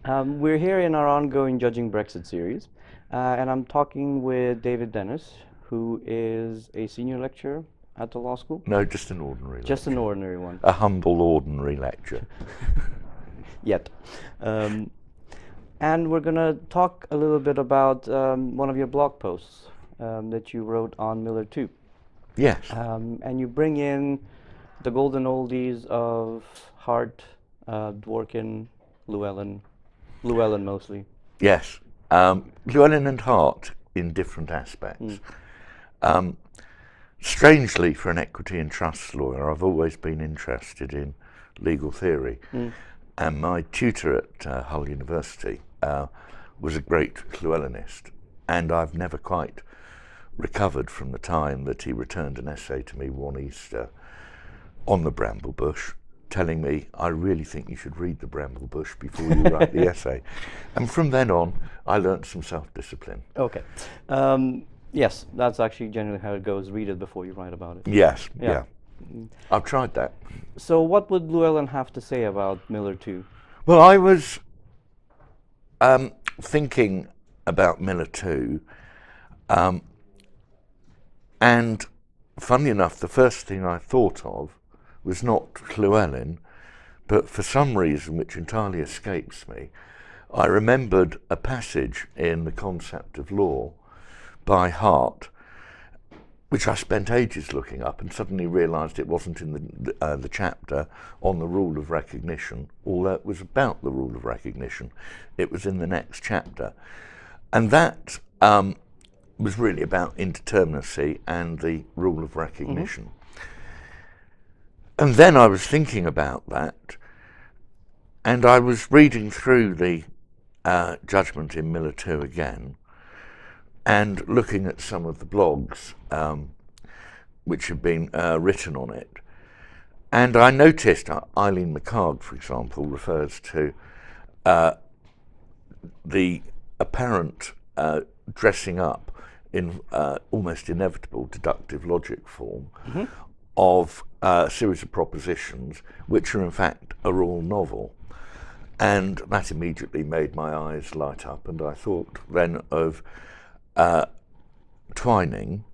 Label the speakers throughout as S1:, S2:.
S1: We're here in our ongoing Judging Brexit series, and I'm talking with David Dennis, who is a senior lecturer at the law school.
S2: No, just an ordinary
S1: Just an
S2: lecture.
S1: ordinary one.
S2: A humble, ordinary lecture.
S1: Yet. Um, and we're going to talk a little bit about one of your blog posts that you wrote on Miller 2.
S2: Yes.
S1: And you bring in the golden oldies of Hart, Dworkin, Llewellyn mostly.
S2: Yes. Llewellyn and Hart in different aspects. Strangely, for an equity and trusts lawyer, I've always been interested in legal theory. And my tutor at Hull University was a great Llewellynist, and I've never quite recovered from the time that he returned an essay to me one Easter on the bramble bush, telling me, I really think you should read the bramble bush before you write the essay. And from then on, I learnt some self-discipline.
S1: Okay. Yes, that's actually generally how it goes. Read it before you write about it.
S2: Yes,
S1: Yeah.
S2: yeah. I've tried that.
S1: So what would Llewellyn have to say about Miller 2?
S2: Well, I was thinking about Miller 2, and funnily enough, the first thing I thought of was not Llewellyn, but for some reason which entirely escapes me, I remembered a passage in The Concept of Law by Hart, which I spent ages looking up and suddenly realised it wasn't in the chapter on the rule of recognition, although it was about the rule of recognition. It was in the next chapter. And that was really about indeterminacy and the rule of recognition. And then I was thinking about that, and I was reading through the judgment in Miller 2 again, and looking at some of the blogs which have been written on it. And I noticed Eileen McCarg, for example, refers to the apparent dressing up in almost inevitable deductive logic form of a series of propositions which are in fact a rule novel. And that immediately made my eyes light up, and I thought then of Twining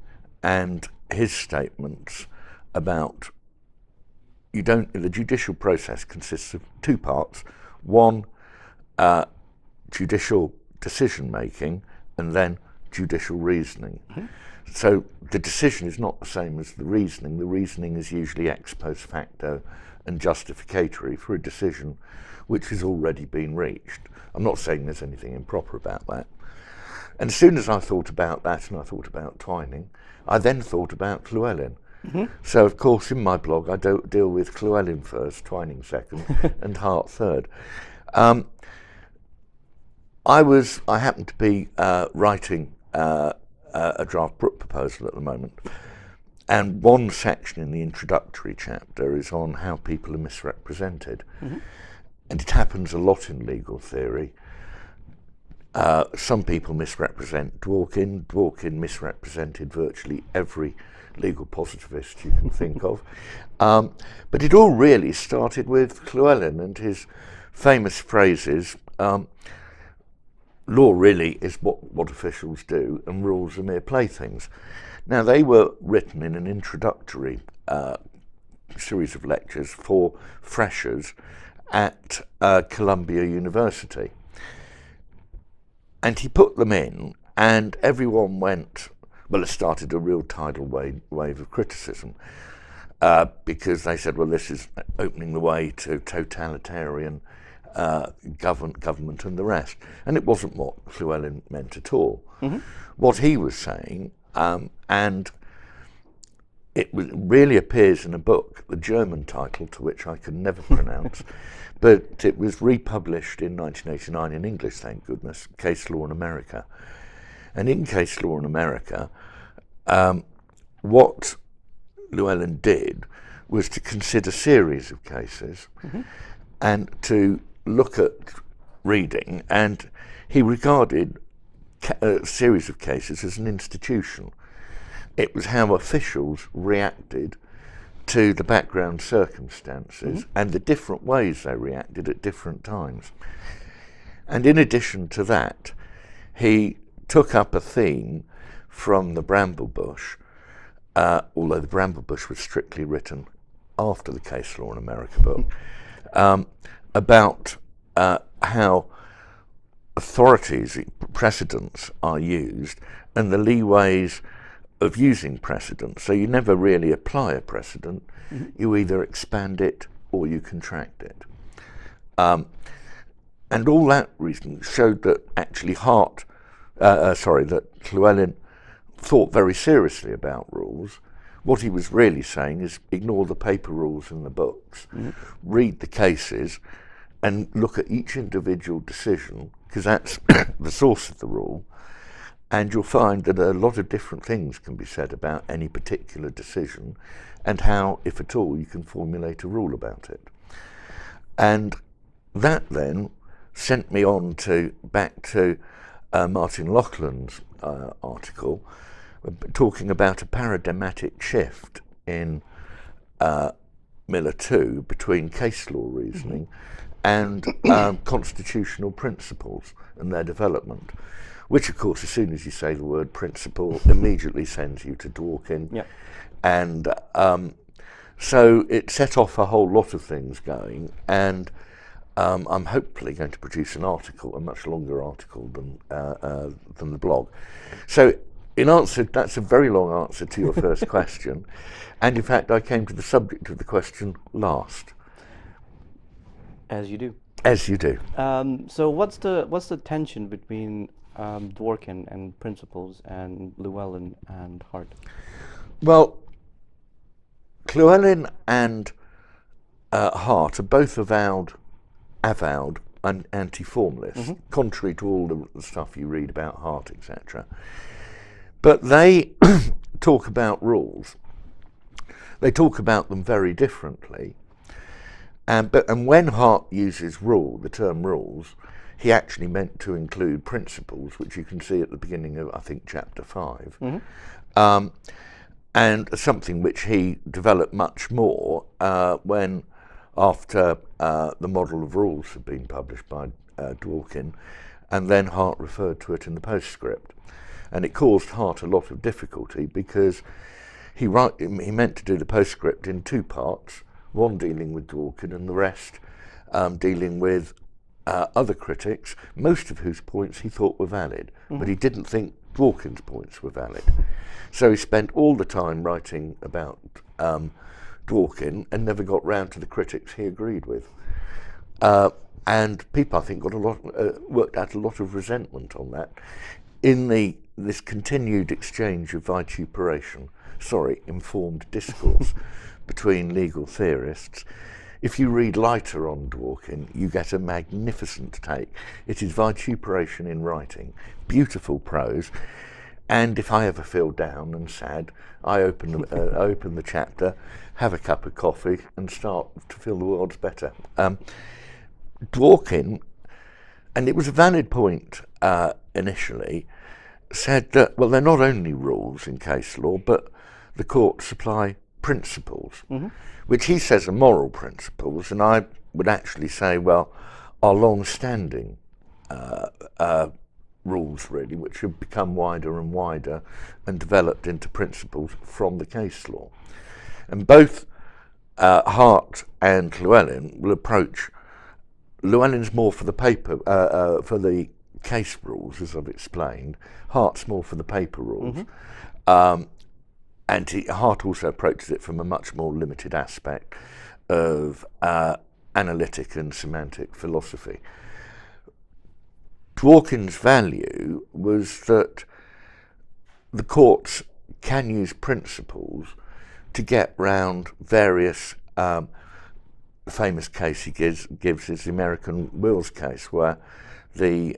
S2: and his statements about the judicial process consists of two parts. One, judicial decision making, and then judicial reasoning. So the decision is not the same as the reasoning. The reasoning is usually ex post facto and justificatory for a decision which has already been reached. I'm not saying there's anything improper about that. And as soon as I thought about that and I thought about Twining, I then thought about Llewellyn. So, of course, in my blog, I don't deal with Llewellyn first, Twining second, and Hart third. I happened to be writing a draft book proposal at the moment, and one section in the introductory chapter is on how people are misrepresented. And it happens a lot in legal theory. Some people misrepresent Dworkin. Dworkin misrepresented virtually every legal positivist you can think of. But it all really started with Llewellyn and his famous phrases, law really is what officials do and rules are mere playthings. Now, they were written in an introductory series of lectures for freshers at Columbia University. And he put them in, and everyone went, well, it started a real tidal wave of criticism, because they said, well, this is opening the way to totalitarian government and the rest. And it wasn't what Llewellyn meant at all. What he was saying, and it really appears in a book, the German title to which I can never pronounce, but it was republished in 1989 in English, thank goodness, Case Law in America. And in Case Law in America, what Llewellyn did was to consider series of cases and to look at reading, and he regarded a series of cases as an institution. It was how officials reacted to the background circumstances and the different ways they reacted at different times. And in addition to that, he took up a theme from the Bramble Bush, although the Bramble Bush was strictly written after the Case Law in America book, about how authorities, precedents are used, and the leeways of using precedent. So you never really apply a precedent, you either expand it or you contract it. And all that reason showed that actually that Llewellyn thought very seriously about rules. What he was really saying is ignore the paper rules in the books, read the cases, and look at each individual decision, because that's the source of the rule, and you'll find that a lot of different things can be said about any particular decision and how, if at all, you can formulate a rule about it. And that then sent me on back to Martin Loughlin's article, talking about a paradigmatic shift in Miller 2 between case law reasoning and constitutional principles and their development, which of course, as soon as you say the word principle, immediately sends you to Dworkin.
S1: Yep.
S2: And so it set off a whole lot of things going, and I'm hopefully going to produce an article, a much longer article than the blog. So in answer, that's a very long answer to your first question, and in fact I came to the subject of the question last.
S1: As you do.
S2: As you do.
S1: So what's the tension between Dworkin and principles and Llewellyn and Hart?
S2: Well, Llewellyn and Hart are both avowed anti-formalists, contrary to all the stuff you read about Hart, etc. But they talk about rules. They talk about them very differently. And when Hart uses the term rules, he actually meant to include principles, which you can see at the beginning of, I think, chapter 5. And something which he developed much more when, after the model of rules had been published by Dworkin, and then Hart referred to it in the postscript. And it caused Hart a lot of difficulty because he meant to do the postscript in two parts, one dealing with Dworkin and the rest dealing with other critics, most of whose points he thought were valid, but he didn't think Dworkin's points were valid. So he spent all the time writing about Dworkin and never got round to the critics he agreed with. And people, I think, worked out a lot of resentment on that in this continued exchange of informed discourse between legal theorists. If you read Leiter on Dworkin, you get a magnificent take. It is vituperation in writing, beautiful prose, and if I ever feel down and sad, I open the chapter, have a cup of coffee, and start to feel the world's better. Dworkin, and it was a valid point initially, said that, well, they're not only rules in case law, but the courts supply principles, which he says are moral principles, and I would actually say, well, are long-standing rules, really, which have become wider and wider and developed into principles from the case law. And both Hart and Llewellyn will approach. Llewellyn's more for the paper, for the case rules, as I've explained. Hart's more for the paper rules. And Hart also approaches it from a much more limited aspect of analytic and semantic philosophy. Dworkin's value was that the courts can use principles to get round various. The famous case he gives is the American wills case, where the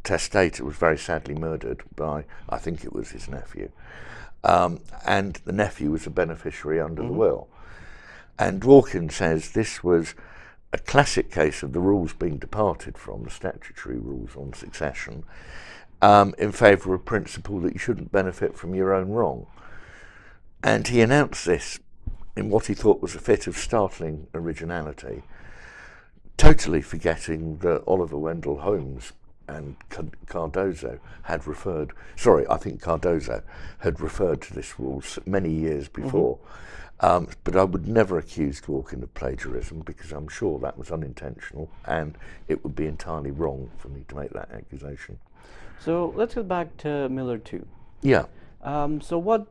S2: testator was very sadly murdered by, I think it was his nephew. And the nephew was a beneficiary under the will. And Dworkin says this was a classic case of the rules being departed from, the statutory rules on succession, in favour of a principle that you shouldn't benefit from your own wrong. And he announced this in what he thought was a fit of startling originality totally forgetting that Oliver Wendell Holmes and Cardozo had referred, sorry, I think Cardozo had referred to this rule many years before. But I would never accuse Dworkin of plagiarism, because I'm sure that was unintentional, and it would be entirely wrong for me to make that accusation.
S1: So let's get back to Miller 2.
S2: Yeah.
S1: So what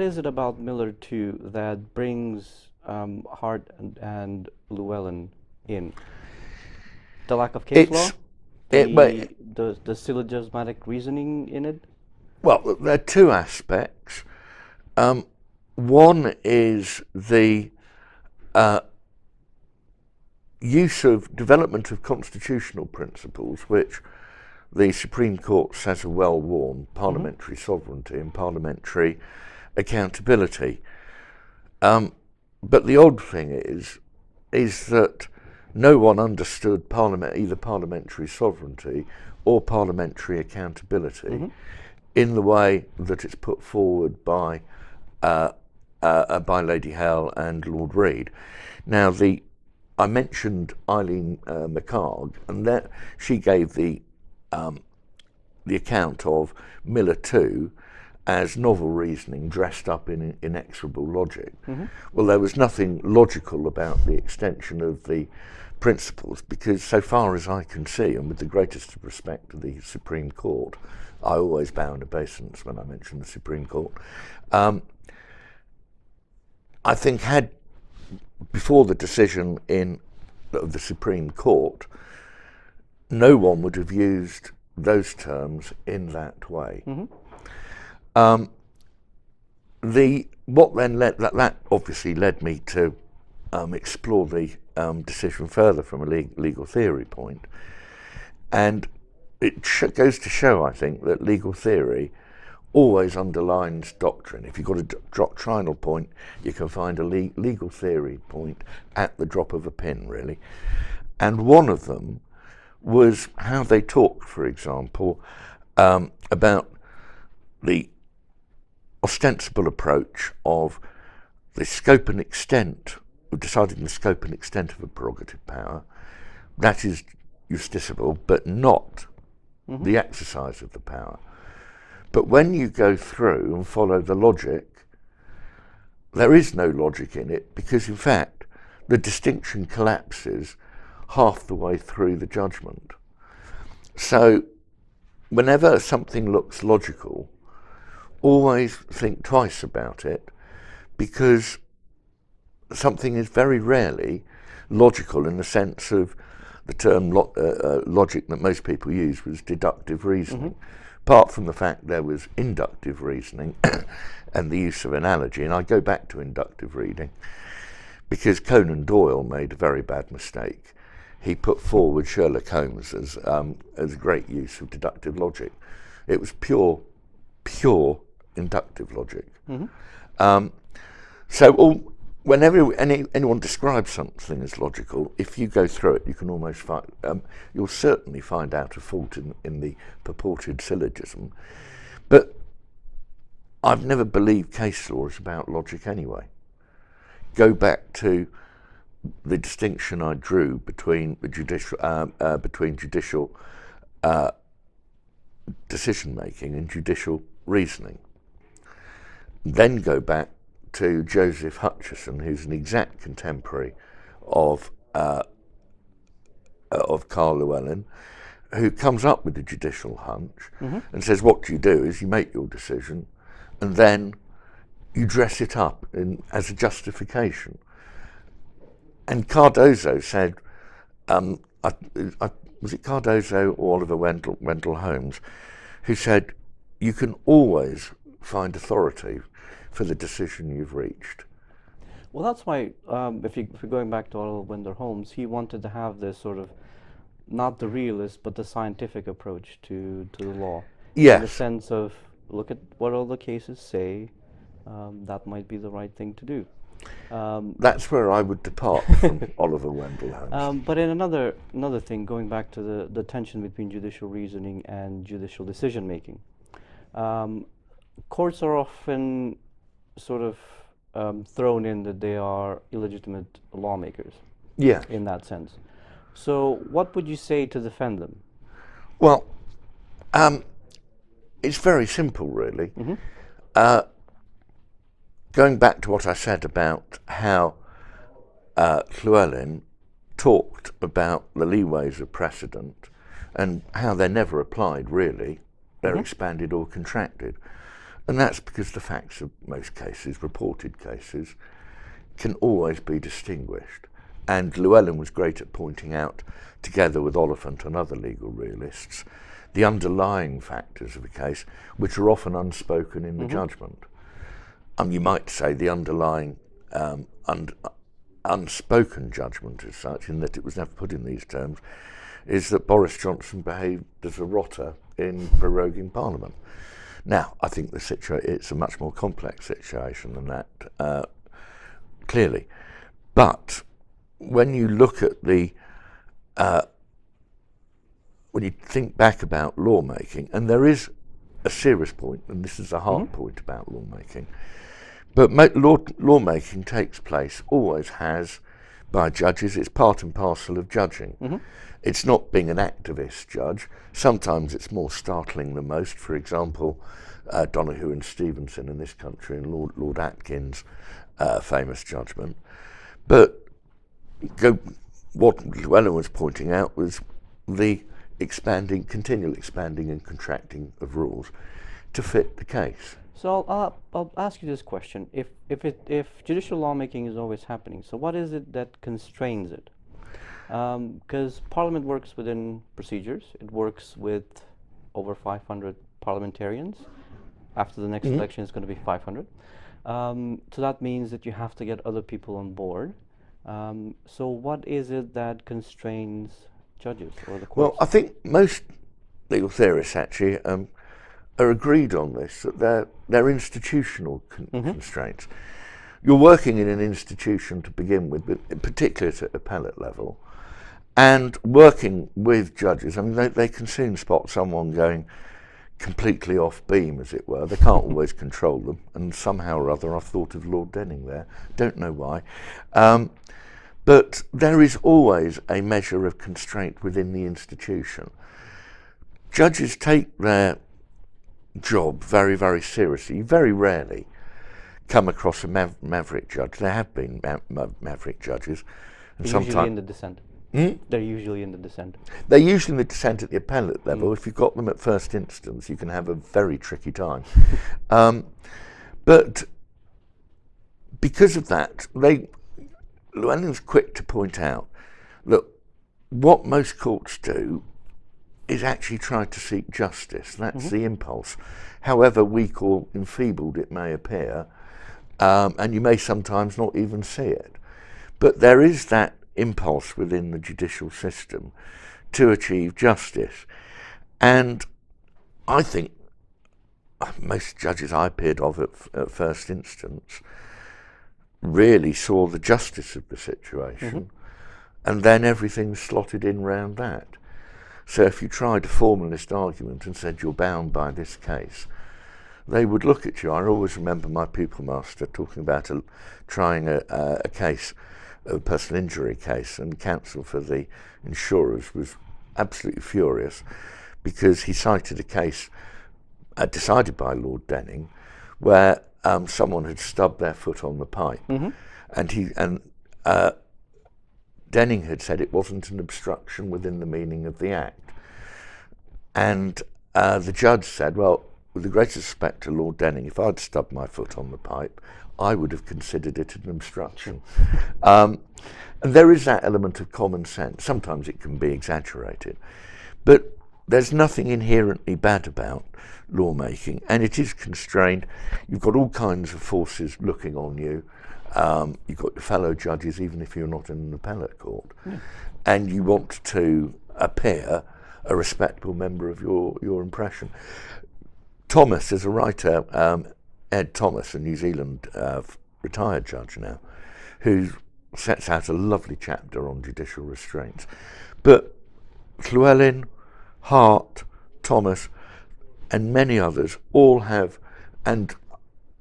S1: is it about Miller 2 that brings Hart and Llewellyn in? The lack of case law? The syllogismatic reasoning in it?
S2: Well, there are two aspects. One is the development of constitutional principles, which the Supreme Court says are well worn: parliamentary sovereignty and parliamentary accountability. But the odd thing is that no one understood either parliamentary sovereignty or parliamentary accountability in the way that it's put forward by Lady Hale and Lord Reid. Now, I mentioned Eileen McHarg, and that she gave the account of Miller 2 as novel reasoning dressed up in inexorable logic. Well, there was nothing logical about the extension of the principles, because so far as I can see, and with the greatest respect to the Supreme Court, I always bow in obeisance when I mention the Supreme Court, I think before the decision of the Supreme Court, no one would have used those terms in that way. What then that obviously led me to explore the decision further from a legal theory point, and it goes to show, I think, that legal theory always underlines doctrine. If you've got a doctrinal point, you can find a legal theory point at the drop of a pin, really. And one of them was how they talked, for example, about the ostensible approach of the scope and extent of deciding the scope and extent of a prerogative power. That is justiciable, but not the exercise of the power. But when you go through and follow the logic, there is no logic in it, because in fact the distinction collapses half the way through the judgment. So whenever something looks logical, always think twice about it, because something is very rarely logical in the sense of the term logic that most people use was deductive reasoning. Apart from the fact there was inductive reasoning and the use of analogy, and I go back to inductive reading because Conan Doyle made a very bad mistake. He put forward Sherlock Holmes as a great use of deductive logic. It was pure inductive logic. Whenever anyone describes something as logical, if you go through it, you can almost find, you'll certainly find out a fault in the purported syllogism. But I've never believed case law is about logic anyway. Go back to the distinction I drew between the judicial decision making and judicial reasoning. Then go back to Joseph Hutcheson, who's an exact contemporary of Carl Llewellyn, who comes up with the judicial hunch and says, what you do is you make your decision and then you dress it up as a justification. And Cardozo said, was it Cardozo or Oliver Wendell Holmes, who said, you can always find authority for the decision you've reached.
S1: Well, that's why, if you're going back to Oliver Wendell Holmes, he wanted to have this sort of, not the realist, but the scientific approach to the law.
S2: Yes.
S1: In the sense of, look at what all the cases say, that might be the right thing to do.
S2: That's where I would depart from Oliver Wendell Holmes.
S1: But in another thing, going back to the tension between judicial reasoning and judicial decision making, courts are often sort of thrown in that they are illegitimate lawmakers.
S2: Yeah.
S1: In that sense. So what would you say to defend them?
S2: Well, it's very simple, really.
S1: Mm-hmm.
S2: Going back to what I said about how Llewellyn talked about the leeways of precedent and how they're never applied, really. They're expanded or contracted. And that's because the facts of most cases, reported cases, can always be distinguished. And Llewellyn was great at pointing out, together with Oliphant and other legal realists, the underlying factors of a case, which are often unspoken in the judgment. You might say the underlying unspoken judgment as such, in that it was never put in these terms, is that Boris Johnson behaved as a rotter in proroguing Parliament. Now, I think it's a much more complex situation than that, clearly. But when you look at when you think back about lawmaking, and there is a serious point, and this is a hard point about lawmaking, but lawmaking takes place, always has, by judges. It's part and parcel of judging. It's not being an activist judge. Sometimes it's more startling than most. For example, Donoghue and Stevenson in this country, and Lord Atkins' famous judgment. But what Llewellyn was pointing out was the continual expanding and contracting of rules to fit the case.
S1: So I'll ask you this question: if judicial lawmaking is always happening, so what is it that constrains it? Because Parliament works within procedures. It works with over 500 parliamentarians. After the next election, it's going to be 500. So that means that you have to get other people on board. So what is it that constrains judges or the courts?
S2: Well, I think most legal theorists actually are agreed on this, that they're institutional constraints. You're working in an institution to begin with, but particularly at appellate level, and working with judges. I mean, they can soon spot someone going completely off beam, as it were. They can't always control them, and somehow or other I've thought of Lord Denning there. Don't know why. But there is always a measure of constraint within the institution. Judges take their job very, very seriously. You very rarely come across a maverick judge. There have been maverick judges. And
S1: They're usually in the dissent. They're usually in the dissent.
S2: They're usually in the dissent at the appellate level. If you've got them at first instance, you can have a very tricky time. But because of that, Llewellyn's quick to point out that what most courts do is actually try to seek justice. That's the impulse, however weak or enfeebled it may appear, and you may sometimes not even see it. But there is that impulse within the judicial system to achieve justice. And I think most judges I appeared of at first instance really saw the justice of the situation, and then everything slotted in round that. So if you tried a formalist argument and said you're bound by this case, they would look at you. I always remember my pupil master talking about trying a case, a personal injury case, and counsel for the insurers was absolutely furious because he cited a case decided by Lord Denning where someone had stubbed their foot on the pipe, and Denning had said it wasn't an obstruction within the meaning of the Act. And the judge said, well, with the greatest respect to Lord Denning, if I'd stubbed my foot on the pipe, I would have considered it an obstruction. And there is that element of common sense. Sometimes it can be exaggerated. But there's nothing inherently bad about lawmaking, and it is constrained. You've got all kinds of forces looking on you. You've got your fellow judges, even if you're not in an appellate court, and you want to appear a respectable member of your impression. Thomas is a writer, Ed Thomas, a New Zealand retired judge now, who sets out a lovely chapter on judicial restraints. But Llewellyn, Hart, Thomas, and many others all have, and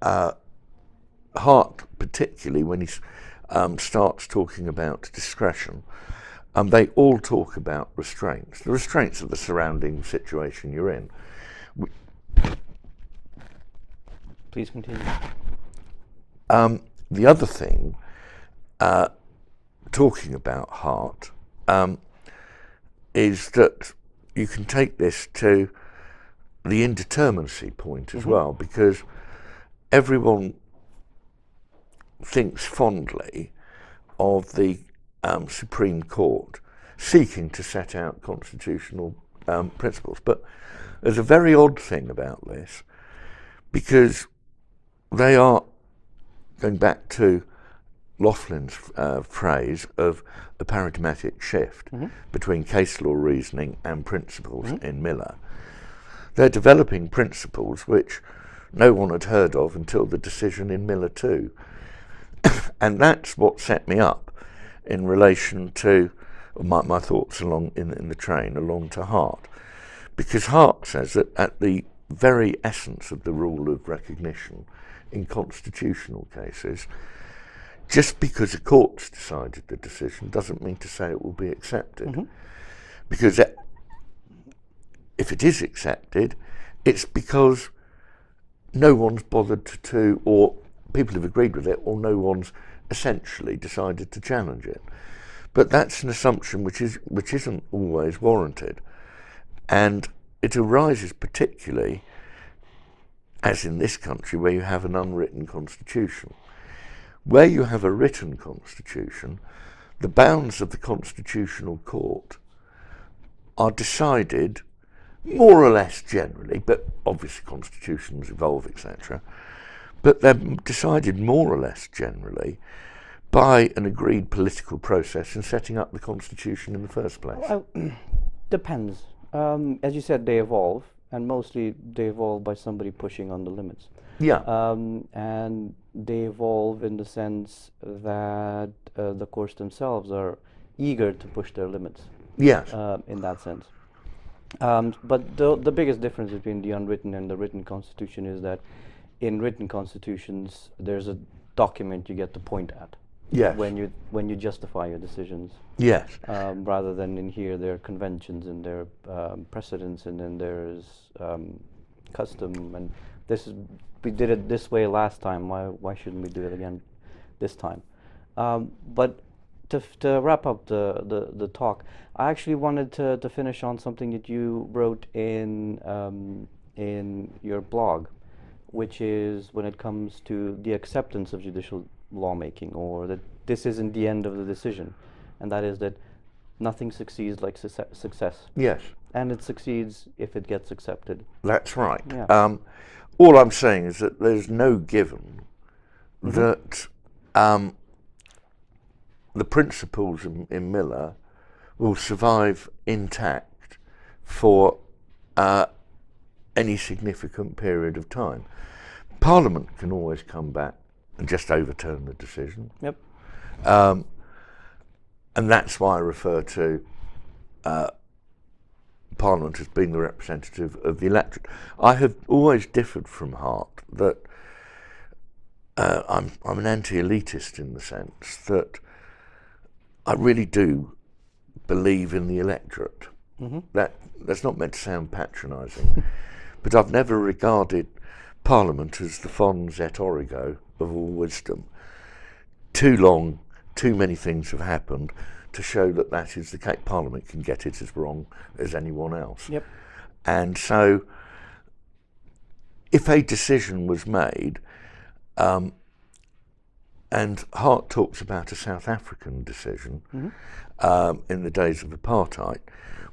S2: Hart particularly when he starts talking about discretion, they all talk about restraints. The restraints of the surrounding situation you're in.
S1: Please continue.
S2: The other thing, talking about Hart, is that you can take this to the indeterminacy point as well, because everyone thinks fondly of the Supreme Court seeking to set out constitutional principles. But there's a very odd thing about this, because they are going back to Laughlin's phrase of a paradigmatic shift between case law reasoning and principles in Miller. They're developing principles which no one had heard of until the decision in Miller 2. And that's what set me up in relation to my thoughts along in the train along to Hart. Because Hart says that at the very essence of the rule of recognition in constitutional cases, just because a court's decided the decision doesn't mean to say it will be accepted. Because if it is accepted, it's because no one's bothered to, or people have agreed with it, or no one's essentially decided to challenge it. But that's an assumption which isn't always warranted. And it arises particularly, as in this country, where you have an unwritten constitution. Where you have a written constitution, the bounds of the constitutional court are decided more or less generally, but obviously constitutions evolve, etc. But they're decided more or less generally by an agreed political process in setting up the constitution in the first place.
S1: Well, depends. As you said, they evolve, and mostly they evolve by somebody pushing on the limits.
S2: Yeah.
S1: And they evolve in the sense that the courts themselves are eager to push their limits.
S2: Yes.
S1: In that sense. But the biggest difference between the unwritten and the written constitution is that in written constitutions, there's a document you get to point at.
S2: Yes.
S1: When you justify your decisions.
S2: Yes.
S1: Rather than in here, there are conventions and there are precedents, and then there's custom. And we did it this way last time. Why shouldn't we do it again this time? But to wrap up the talk, I actually wanted to finish on something that you wrote in your blog, which is when it comes to the acceptance of judicial lawmaking, or that this isn't the end of the decision, and that is that nothing succeeds like success.
S2: Yes.
S1: And it succeeds if it gets accepted.
S2: That's right.
S1: Yeah.
S2: All I'm saying is that there's no given that the principles in Miller will survive intact for any significant period of time. Parliament can always come back and just overturn the decision.
S1: Yep.
S2: And that's why I refer to Parliament as being the representative of the electorate. I have always differed from Hart that I'm an anti-elitist in the sense that I really do believe in the electorate. That's not meant to sound patronising, but I've never regarded Parliament as the fons et origo of all wisdom. Too long, too many things have happened to show that that is the case. Parliament can get it as wrong as anyone else.
S1: Yep.
S2: And so, if a decision was made, and Hart talks about a South African decision in the days of apartheid,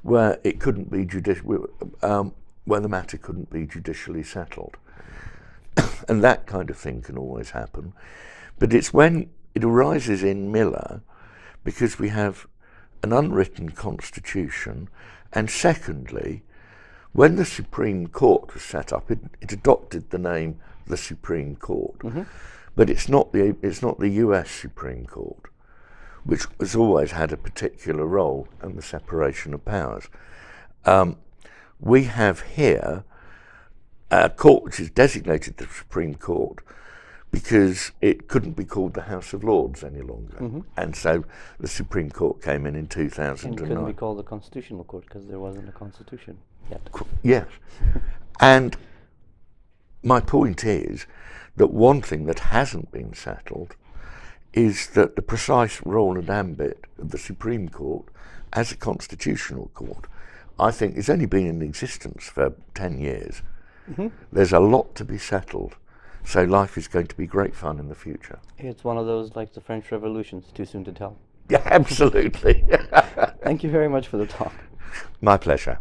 S2: where it couldn't be where the matter couldn't be judicially settled, and that kind of thing can always happen. But it's when it arises in Miller, because we have an unwritten constitution, and secondly, when the Supreme Court was set up, it adopted the name the Supreme Court, but it's not the US Supreme Court, which has always had a particular role in the separation of powers. We have here a court which is designated the Supreme Court, because it couldn't be called the House of Lords any longer. And so the Supreme Court came in
S1: And
S2: 2009.
S1: couldn't be called the Constitutional Court because there wasn't a constitution yet.
S2: Yes. And my point is that one thing that hasn't been settled is that the precise role and ambit of the Supreme Court as a constitutional court, I think, has only been in existence for 10 years. There's a lot to be settled. So life is going to be great fun in the future.
S1: It's one of those like the French Revolution, it's too soon to tell.
S2: Yeah, absolutely.
S1: Thank you very much for the talk.
S2: My pleasure.